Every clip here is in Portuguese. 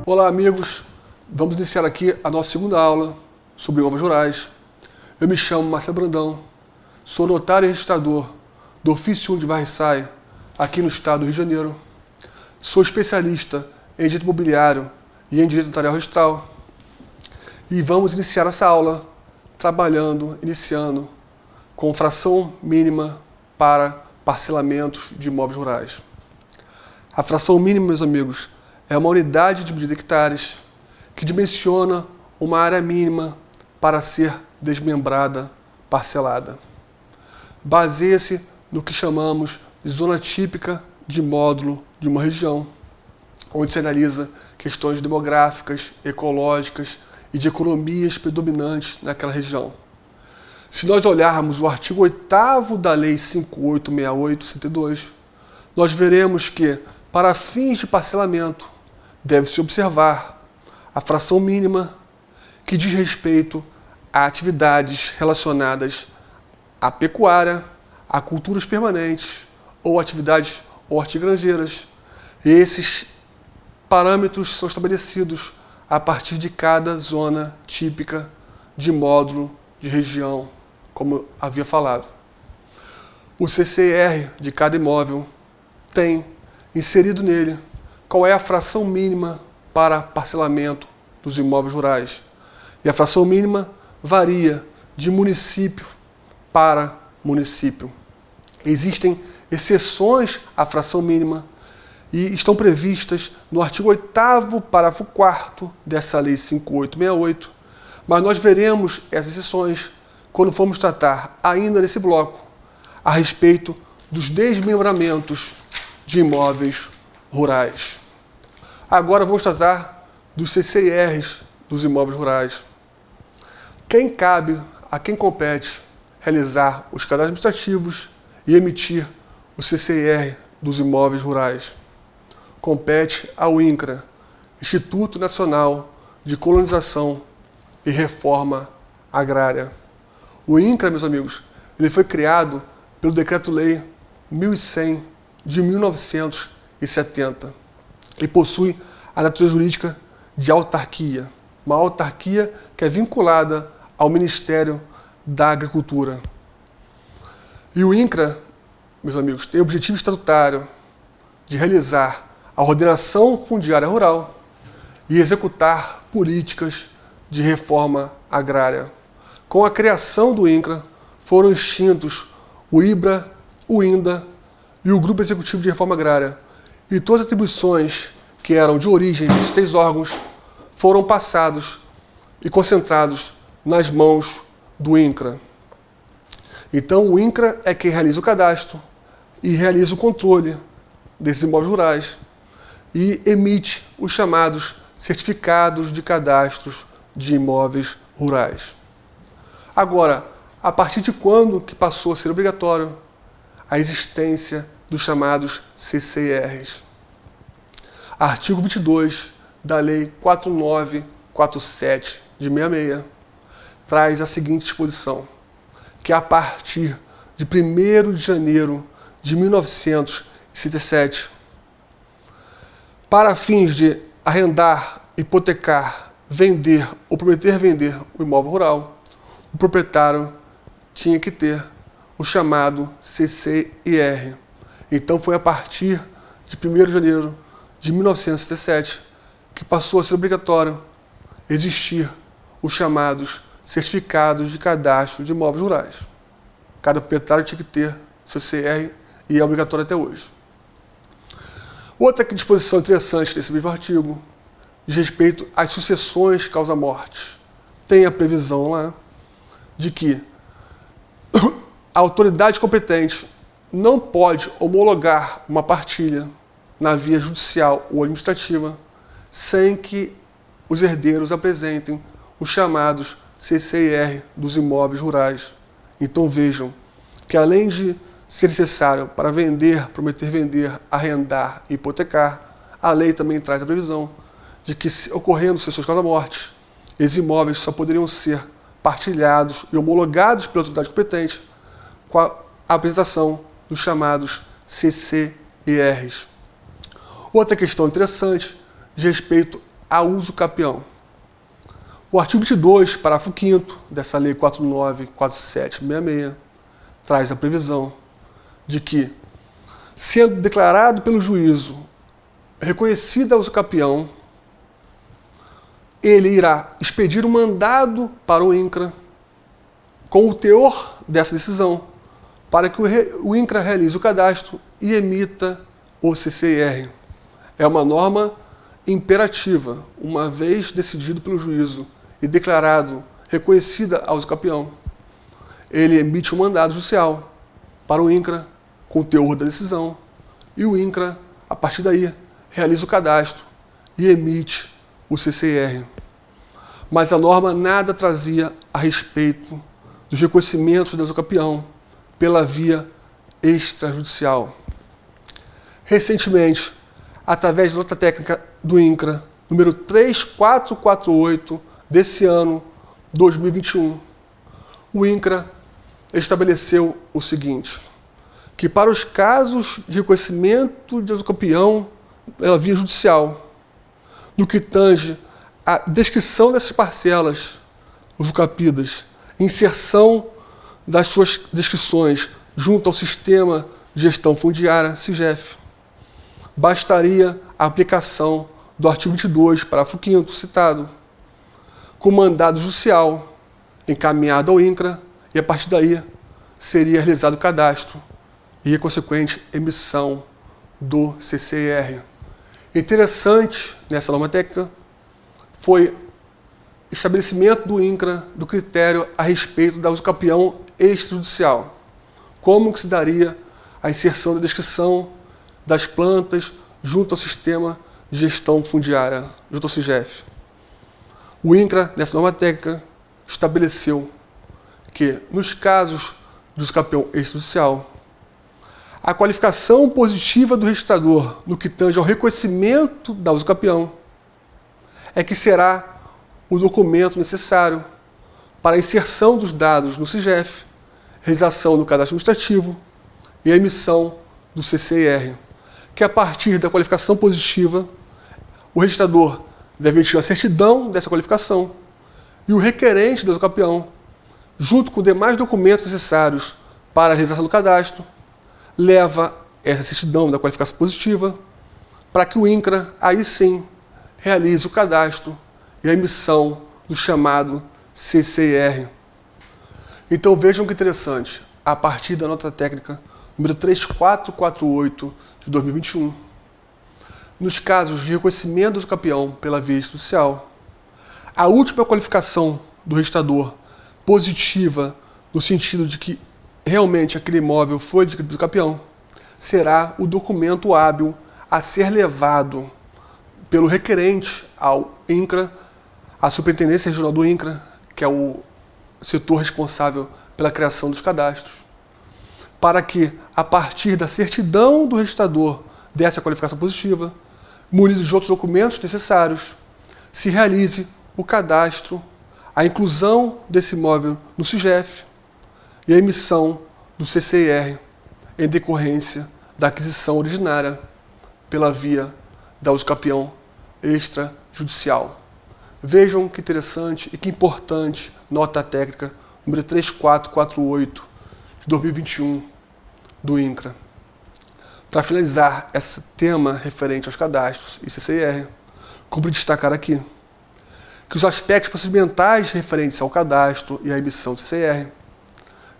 Olá, amigos. Vamos iniciar aqui a nossa segunda aula sobre imóveis rurais. Eu me chamo Marcelo Brandão, sou notário e registrador do Ofício 1 de Varriçai, aqui no estado do Rio de Janeiro. Sou especialista em direito imobiliário e em direito notarial registral. E vamos iniciar essa aula iniciando com fração mínima para parcelamentos de imóveis rurais. A fração mínima, meus amigos, é uma unidade de medida de hectares que dimensiona uma área mínima para ser desmembrada, parcelada. Baseia-se no que chamamos de zona típica de módulo de uma região, onde se analisa questões demográficas, ecológicas e de economias predominantes naquela região. Se nós olharmos o artigo 8º da Lei 5868/72, nós veremos que, para fins de parcelamento, deve-se observar a fração mínima que diz respeito a atividades relacionadas à pecuária, a culturas permanentes ou atividades hortigranjeiras. Esses parâmetros são estabelecidos a partir de cada zona típica de módulo de região, como havia falado. O CCR de cada imóvel tem inserido nele qual é a fração mínima para parcelamento dos imóveis rurais. E a fração mínima varia de município para município. Existem exceções à fração mínima e estão previstas no artigo 8º, parágrafo 4º dessa Lei 5868, mas nós veremos essas exceções quando formos tratar, ainda nesse bloco, a respeito dos desmembramentos de imóveis rurais. Agora vamos tratar dos CCIRs dos imóveis rurais. A quem compete realizar os cadastros administrativos e emitir o CCIR dos imóveis rurais? Compete ao INCRA, Instituto Nacional de Colonização e Reforma Agrária. O INCRA, meus amigos, ele foi criado pelo Decreto-Lei 1100 de 1970 e possui a natureza jurídica de autarquia, uma autarquia que é vinculada ao Ministério da Agricultura. E o INCRA, meus amigos, tem o objetivo estatutário de realizar a ordenação fundiária rural e executar políticas de reforma agrária. Com a criação do INCRA, foram extintos o IBRA, o INDA e o Grupo Executivo de Reforma Agrária. E todas as atribuições que eram de origem desses três órgãos foram passados e concentrados nas mãos do INCRA. Então, o INCRA é quem realiza o cadastro e realiza o controle desses imóveis rurais e emite os chamados certificados de cadastros de imóveis rurais. Agora, a partir de quando que passou a ser obrigatório a existência dos chamados CCIRs? Artigo 22 da Lei 4947 de 66 traz a seguinte disposição, que a partir de 1º de janeiro de 1967, para fins de arrendar, hipotecar, vender ou prometer vender o imóvel rural, o proprietário tinha que ter o chamado CCIR. Então foi a partir de 1º de janeiro de 1967 que passou a ser obrigatório existir os chamados certificados de cadastro de imóveis rurais. Cada proprietário tinha que ter seu CR e é obrigatório até hoje. Outra disposição interessante desse mesmo artigo diz respeito às sucessões causa-mortes. Tem a previsão lá de que a autoridade competente não pode homologar uma partilha na via judicial ou administrativa sem que os herdeiros apresentem os chamados CCIR dos imóveis rurais. Então vejam que além de ser necessário para vender, prometer vender, arrendar e hipotecar, a lei também traz a previsão de que, ocorrendo sucessões causa-morte, esses imóveis só poderiam ser partilhados e homologados pela autoridade competente com a apresentação dos chamados CCIRs. Outra questão interessante diz respeito a uso capião. O artigo 22, parágrafo 5º dessa Lei 49.4766, traz a previsão de que, sendo declarado pelo juízo reconhecida a uso capião, ele irá expedir um mandado para o INCRA com o teor dessa decisão, para que o INCRA realize o cadastro e emita o CCIR. É uma norma imperativa, uma vez decidido pelo juízo e declarado reconhecida a uso capião, ele emite um mandado judicial para o INCRA com o teor da decisão e o INCRA, a partir daí, realiza o cadastro e emite o CCIR. Mas a norma nada trazia a respeito dos reconhecimentos da uso capião pela via extrajudicial. Recentemente, através da nota técnica do INCRA, número 3448 desse ano, 2021, o INCRA estabeleceu o seguinte, que para os casos de reconhecimento de uso capião pela via judicial, no que tange a descrição dessas parcelas usucapidas, inserção das suas descrições junto ao Sistema de Gestão Fundiária, SIGEF, bastaria a aplicação do artigo 22, parágrafo 5º citado, com mandado judicial encaminhado ao INCRA e, a partir daí, seria realizado o cadastro e a consequente emissão do CCIR. Interessante nessa norma técnica foi estabelecimento do INCRA do critério a respeito da uso capião extrajudicial. Como que se daria a inserção da descrição das plantas junto ao Sistema de Gestão Fundiária, junto ao SIGEF. O INCRA, nessa norma técnica, estabeleceu que, nos casos de uso capião extrajudicial, a qualificação positiva do registrador no que tange ao reconhecimento da uso capião é que será o documento necessário para a inserção dos dados no SIGEF, realização do cadastro administrativo e a emissão do CCIR, que a partir da qualificação positiva, o registrador deve emitir a certidão dessa qualificação e o requerente da uso capião, junto com demais documentos necessários para a realização do cadastro, leva essa certidão da qualificação positiva para que o INCRA, aí sim, realize o cadastro e a emissão do chamado CCIR. Então vejam que interessante, a partir da nota técnica número 3448 de 2021, nos casos de reconhecimento do uso capião pela via extrajudicial, a última qualificação do registrador positiva no sentido de que realmente aquele imóvel foi adquirido do capião, será o documento hábil a ser levado pelo requerente ao INCRA, à Superintendência Regional do INCRA, que é o setor responsável pela criação dos cadastros, para que, a partir da certidão do registrador dessa qualificação positiva, munido de outros documentos necessários, se realize o cadastro, a inclusão desse imóvel no SIGEF e a emissão do CCIR em decorrência da aquisição originária pela via da uso capião extrajudicial. Vejam que interessante e que importante nota técnica número 3448 de 2021 do INCRA. Para finalizar esse tema referente aos cadastros e CCIR, cumpre destacar aqui que os aspectos procedimentais referentes ao cadastro e à emissão do CCIR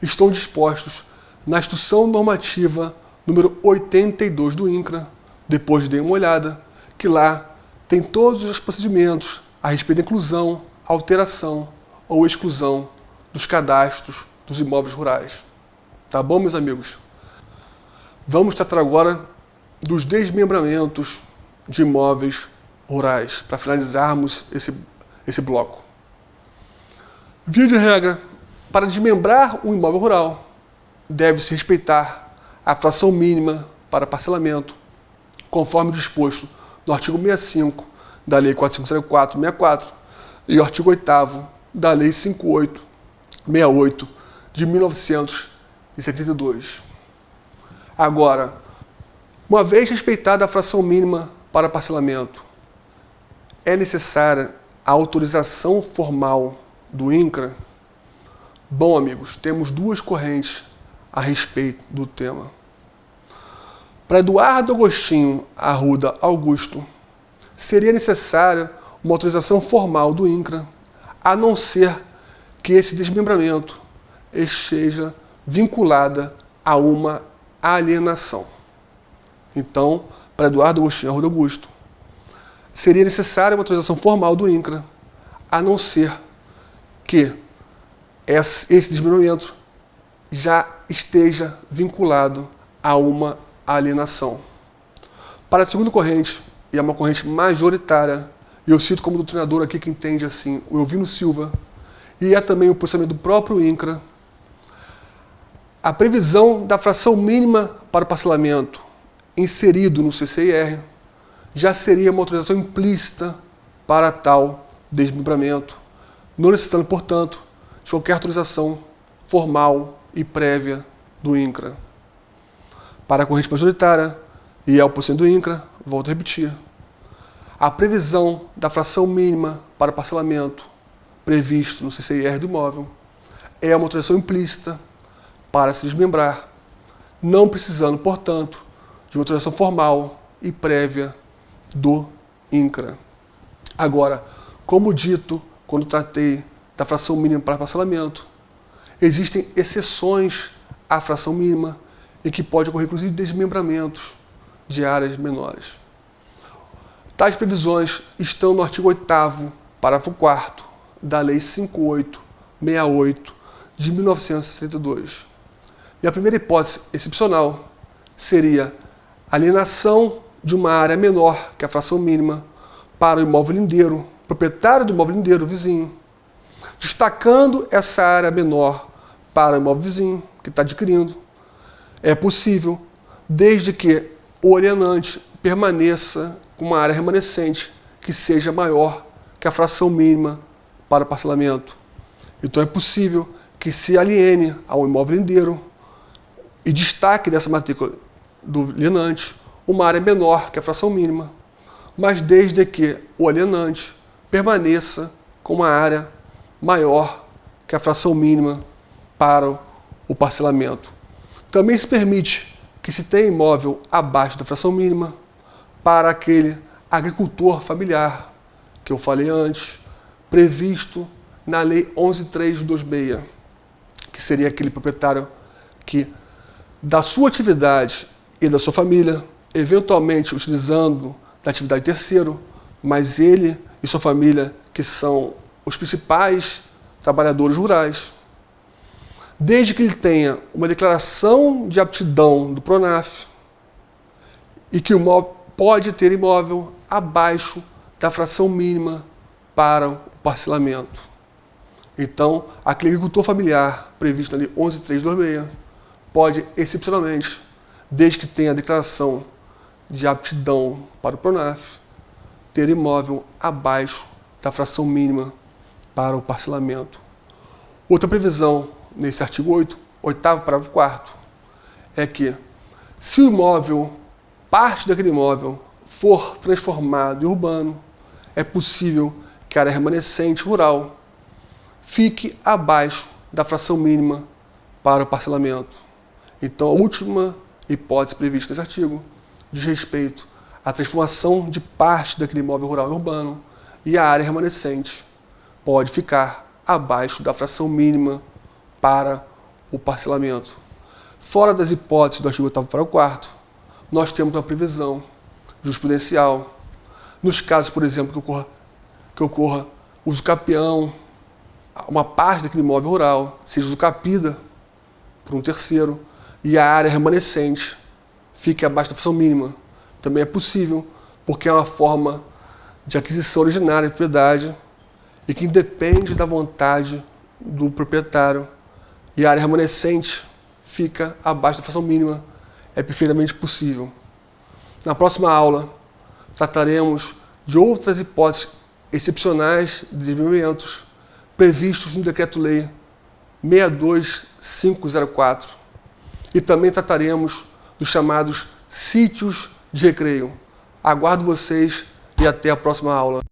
estão dispostos na Instrução Normativa número 82 do INCRA, depois de dar uma olhada, que lá tem todos os procedimentos a respeito da inclusão, alteração ou exclusão dos cadastros dos imóveis rurais. Tá bom, meus amigos? Vamos tratar agora dos desmembramentos de imóveis rurais, para finalizarmos esse bloco. Via de regra, para desmembrar um imóvel rural, deve-se respeitar a fração mínima para parcelamento, conforme disposto no artigo 65 da Lei 4504/64 e o artigo 8º da Lei 5868 de 1972. Agora, uma vez respeitada a fração mínima para parcelamento, é necessária a autorização formal do INCRA? Bom, amigos, temos duas correntes a respeito do tema. Para Eduardo Agostinho Arruda Augusto, seria necessária uma autorização formal do INCRA, a não ser que esse desmembramento esteja vinculada a uma alienação. Então, para Eduardo Agostinho Arruda Augusto, seria necessária uma autorização formal do INCRA, a não ser que esse desmembramento já esteja vinculado a uma alienação. Para a segunda corrente, e é uma corrente majoritária, e eu cito como doutrinador aqui que entende assim, o Elvino Silva, e é também o posicionamento do próprio INCRA, a previsão da fração mínima para o parcelamento inserido no CCIR já seria uma autorização implícita para tal desmembramento, não necessitando, portanto, de qualquer autorização formal e prévia do INCRA. Para a corrente majoritária, e é o posicionamento do INCRA, volto a repetir, a previsão da fração mínima para o parcelamento previsto no CCIR do imóvel é uma autorização implícita para se desmembrar, não precisando, portanto, de uma autorização formal e prévia do INCRA. Agora, como dito quando tratei da fração mínima para parcelamento, existem exceções à fração mínima em que pode ocorrer, inclusive, desmembramentos de áreas menores. Tais previsões estão no artigo 8º, parágrafo 4º, da Lei 5868 de 1962. E a primeira hipótese excepcional seria a alienação de uma área menor que a fração mínima para o imóvel lindeiro, proprietário do imóvel lindeiro, vizinho, destacando essa área menor para o imóvel vizinho que está adquirindo. É possível, desde que o alienante permaneça com uma área remanescente que seja maior que a fração mínima para o parcelamento. Então é possível que se aliene ao imóvel lindeiro e destaque dessa matrícula do alienante uma área menor que a fração mínima, mas desde que o alienante permaneça com uma área maior que a fração mínima para o parcelamento. Também se permite que se tenha imóvel abaixo da fração mínima para aquele agricultor familiar, que eu falei antes, previsto na Lei 11.326, que seria aquele proprietário que, da sua atividade e da sua família, eventualmente utilizando da atividade de terceiro, mas ele e sua família, que são os principais trabalhadores rurais, desde que ele tenha uma declaração de aptidão do PRONAF e que o imóvel pode ter imóvel abaixo da fração mínima para o parcelamento. Então, aquele agricultor familiar previsto na Lei 11.326 pode, excepcionalmente, desde que tenha a declaração de aptidão para o PRONAF, ter imóvel abaixo da fração mínima para o parcelamento. Outra previsão nesse artigo 8º, parágrafo 4º, é que se o imóvel, parte daquele imóvel, for transformado em urbano, é possível que a área remanescente rural fique abaixo da fração mínima para o parcelamento. Então, a última hipótese prevista nesse artigo diz respeito à transformação de parte daquele imóvel rural em urbano e a área remanescente pode ficar abaixo da fração mínima para o parcelamento. Fora das hipóteses do artigo 8º para o 4º, nós temos uma previsão jurisprudencial nos casos, por exemplo, que ocorra uso capião, uma parte daquele imóvel rural seja usucapida por um terceiro e a área remanescente fique abaixo da fração mínima. Também é possível, porque é uma forma de aquisição originária de propriedade e que independe da vontade do proprietário e a área remanescente fica abaixo da fração mínima. É perfeitamente possível. Na próxima aula, trataremos de outras hipóteses excepcionais de desmembramentos previstos no Decreto-Lei 62504 e também trataremos dos chamados sítios de recreio. Aguardo vocês e até a próxima aula.